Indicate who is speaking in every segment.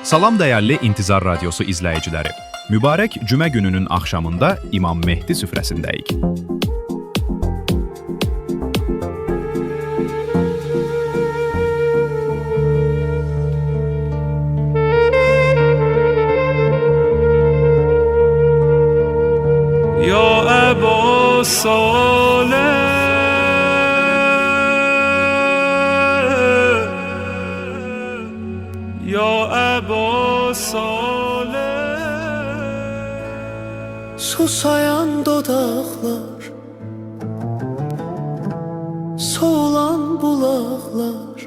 Speaker 1: Salam dəyərli İntizar Radiosu izləyiciləri. Mübarək cümə gününün axşamında İmam Mehdi süfrəsindəyik.
Speaker 2: Ya Əbu Salih, Ya Əbu Salih.
Speaker 3: Susayan dodaqlar, soğulan bulaqlar,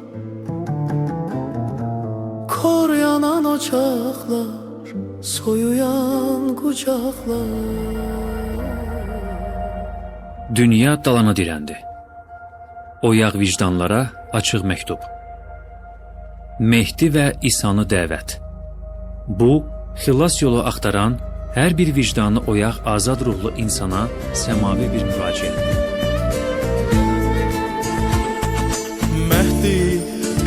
Speaker 3: kor yanan ocaqlar, soyuyan qucaqlar.
Speaker 4: Dünya dalana dirəndi. Oyaq vicdanlara açıq məktub. Mehdi və İsanı dəvət. Bu, xilas yolu axtaran, hər bir vicdanı oyaq azad ruhlu insana səmavi bir müraciətdir.
Speaker 2: Mehdi,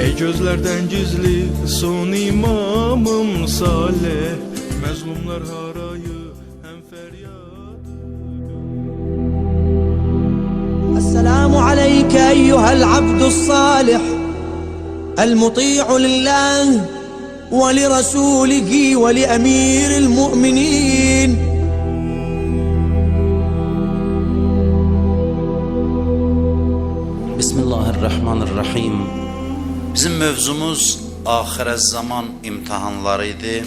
Speaker 2: ey gözlərdən gizli, son imamım Salih, məzlumlar harayı, həm fəryad.
Speaker 5: السلام عليك أيها العبد الصالح المطيع لله ولرسوله ولأمير المؤمنين.
Speaker 6: Bismillahirrahmanirrahim. Bizim mövzumuz axirət zaman imtahanları idi.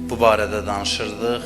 Speaker 6: Bu barədə danışırdıq